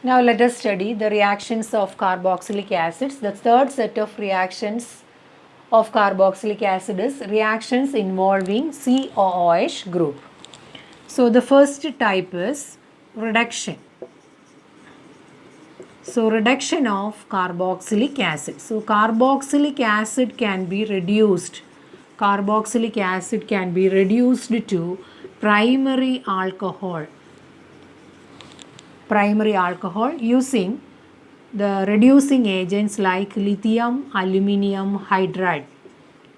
Now let us study the reactions of carboxylic acids. The third set of reactions of carboxylic acid is reactions involving COOH group. So the first type is reduction. So reduction of carboxylic acid. So carboxylic acid can be reduced. Carboxylic acid can be reduced to primary alcohol. Primary alcohol using the reducing agents like lithium aluminum hydride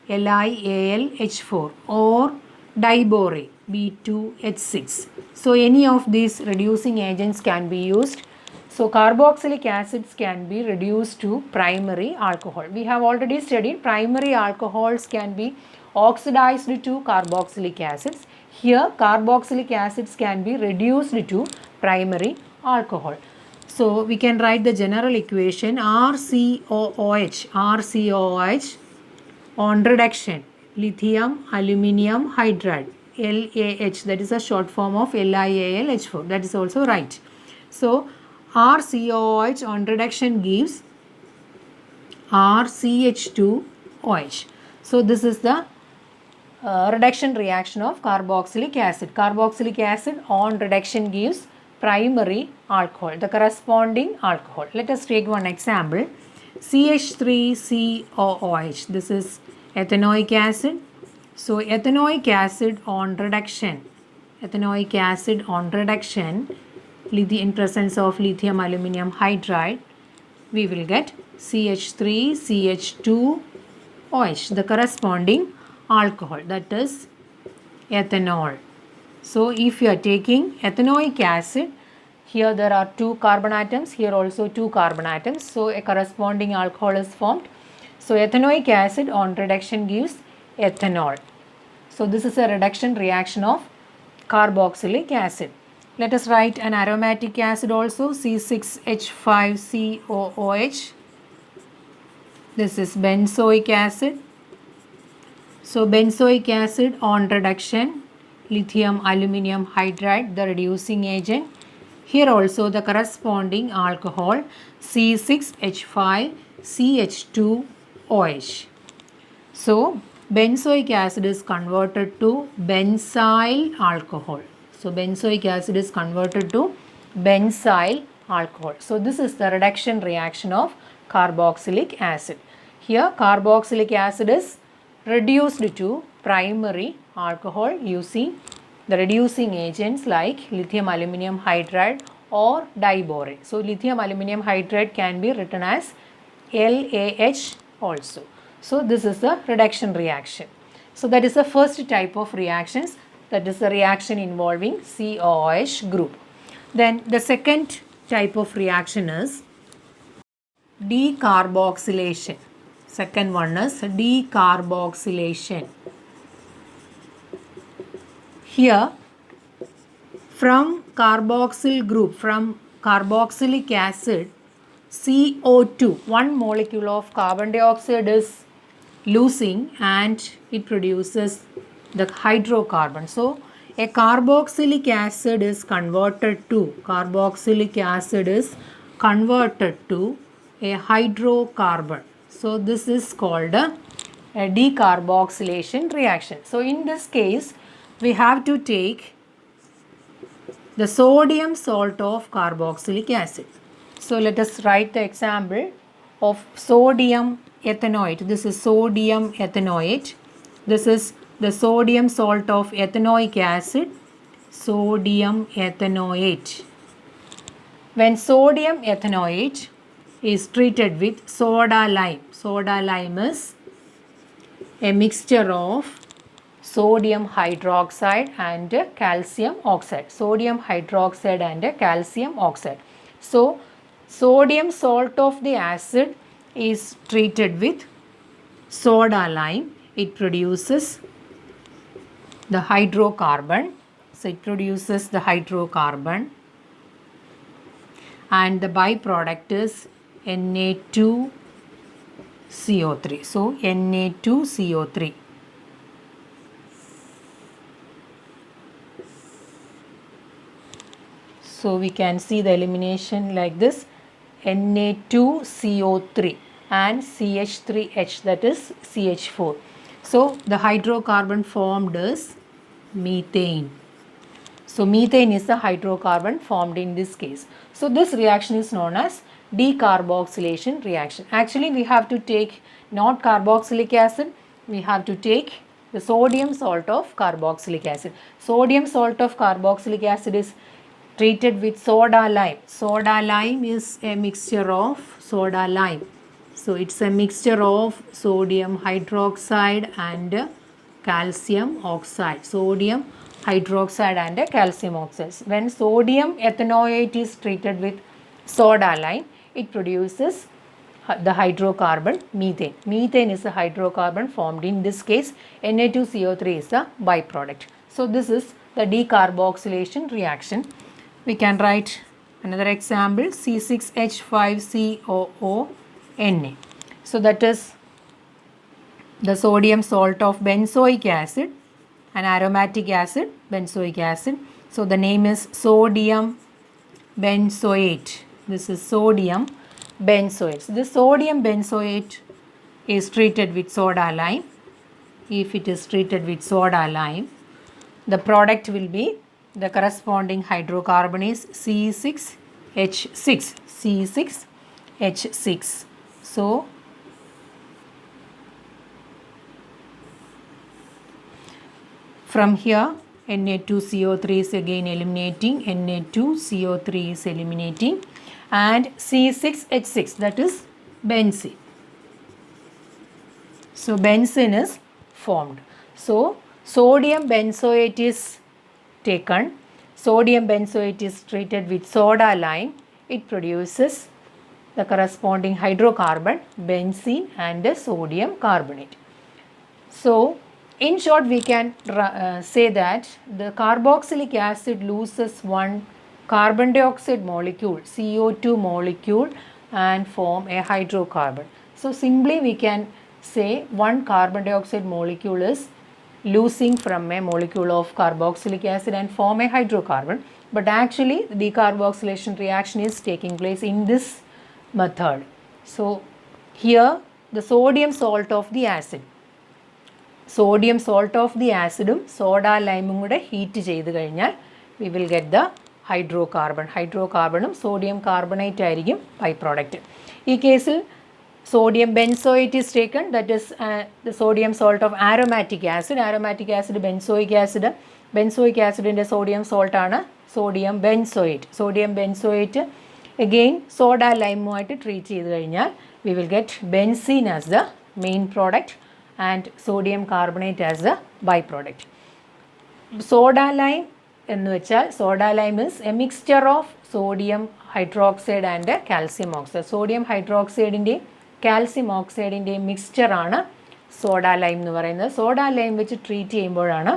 LiAlH4 or diborane B2H6. So any of these reducing agents can be used. So carboxylic acids can be reduced to primary alcohol. We have already studied primary alcohols can be oxidized to carboxylic acids. Here carboxylic acids can be reduced to primary alcohol. So we can write the general equation RCOOH on reduction lithium aluminum hydride LAH, that is a short form of LiAlH4, that is also right. So RCOOH on reduction gives RCH2OH. So this is the reduction reaction of carboxylic acid. Carboxylic acid on reduction gives primary alcohol, the corresponding alcohol. Let us take one example. CH3COOH. This is ethanoic acid. So ethanoic acid on reduction. Ethanoic acid on reduction in presence of lithium aluminum hydride, we will get CH3CH2OH, the corresponding alcohol, that is ethanol. So if you are taking ethanoic acid, here there are 2 carbon atoms, here also 2 carbon atoms, so a corresponding alcohol is formed. So ethanoic acid on reduction gives ethanol. So this is a reduction reaction of carboxylic acid. Let us write an aromatic acid also, C6H5COOH. This is benzoic acid. So benzoic acid on reduction, lithium aluminum hydride, the reducing agent. Here also the corresponding alcohol C6H5CH2OH. So benzoic acid is converted to benzyl alcohol. So benzoic acid is converted to benzyl alcohol. So this is the reduction reaction of carboxylic acid. Here carboxylic acid is reduced to primary alcohol using the reducing agents like lithium aluminum hydride or diborane. So lithium aluminum hydride can be written as LAH also. So this is the reduction reaction. So that is the first type of reactions, that is the reaction involving COOH group. Then the second type of reaction is decarboxylation. Second one is decarboxylation. Here from carboxyl group, from carboxylic acid, CO2, one molecule of carbon dioxide is losing and it produces the hydrocarbon. So a carboxylic acid is converted to a hydrocarbon. So this is called a decarboxylation reaction. So in this case we have to take the sodium salt of carboxylic acid. So let us write the example of sodium ethanoate. This is sodium ethanoate. This is the sodium salt of ethanoic acid. Sodium ethanoate. When sodium ethanoate is treated with soda lime is a mixture of sodium hydroxide and calcium oxide. Sodium hydroxide and calcium oxide. So sodium salt of the acid is treated with soda lime. It produces the hydrocarbon. So it produces the hydrocarbon and the byproduct is Na2CO3. So Na2CO3. So we can see the elimination like this: Na2CO3 and CH3H, that is CH4. So the hydrocarbon formed is methane. So methane is the hydrocarbon formed in this case. So this reaction is known as decarboxylation reaction. Actually we have to take not carboxylic acid, we have to take the sodium salt of carboxylic acid. Sodium salt of carboxylic acid is treated with soda lime. Soda lime is a mixture of soda lime. So it's a mixture of sodium hydroxide and calcium oxide. Sodium hydroxide and calcium oxide. When sodium ethanoate is treated with soda lime, it produces the hydrocarbon methane. Methane is a hydrocarbon formed. In this case, Na2CO3 is a byproduct. So this is the decarboxylation reaction. We can write another example: C6H5COO So that is the sodium salt of benzoic acid, an aromatic acid, benzoic acid. So the name is sodium benzoate. This is sodium benzoate. So the sodium benzoate is treated with soda lime. If it is treated with soda lime, the product will be, the corresponding hydrocarbon is C6H6. C6H6. So from here Na2CO3 is again eliminating, Na2CO3 is eliminating, and C6H6, that is benzene. So benzene is formed. So sodium benzoate is taken. Sodium benzoate is treated with soda lime. It produces the corresponding hydrocarbon benzene and sodium carbonate. So in short, we can say that the carboxylic acid loses one carbon dioxide molecule, CO2 molecule, and form a hydrocarbon. So simply we can say one carbon dioxide molecule is losing from a molecule of carboxylic acid and form a hydrocarbon. But actually the decarboxylation reaction is taking place in this method. So here the sodium salt of the acid, sodium salt of the acidum soda lime കൂടെ heat ചെയ്ത് കഴിഞ്ഞാൽ we will get the hydrocarbon. ഹൈഡ്രോകാർബണും sodium carbonate ആയിരിക്കും by product. ഈ കേസിൽ sodium benzoate is taken, that is the sodium salt of aromatic acid. Aromatic acid benzoic acid. Benzoic acid in the sodium salt ആണ് sodium benzoate. Sodium benzoate again soda lime ആയിട്ട് treat ചെയ്ത് കഴിഞ്ഞാൽ we will get benzene as the main product and sodium carbonate as the byproduct. Soda lime എന്ന് വെച്ചാൽ soda lime is a mixture of sodium hydroxide and calcium oxide. Sodium hydroxide ന്റെ calcium ഓക്സൈഡിൻ്റെ മിക്സ്ചറാണ് soda lime എന്ന് പറയുന്നത്. Soda lime വെച്ച് treat ചെയ്യുമ്പോഴാണ്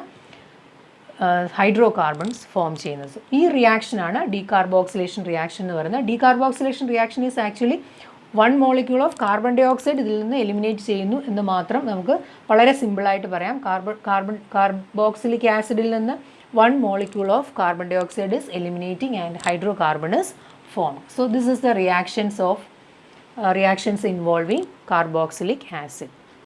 hydrocarbons form ചെയ്യുന്നത്. ഈ റിയാക്ഷനാണ് ഡീകാർബോക്സിലേഷൻ റിയാക്ഷൻ എന്ന് പറയുന്നത്. Decarboxylation reaction is actually one molecule of carbon dioxide ഇതിൽ നിന്ന് എലിമിനേറ്റ് ചെയ്യുന്നു എന്ന് മാത്രം നമുക്ക് വളരെ സിമ്പിളായിട്ട് പറയാം. കാർബോക്സിലിക് ആസിഡിൽ നിന്ന് one molecule of carbon dioxide is eliminating and hydrocarbon is formed. So this is the reactions involving carboxylic acid.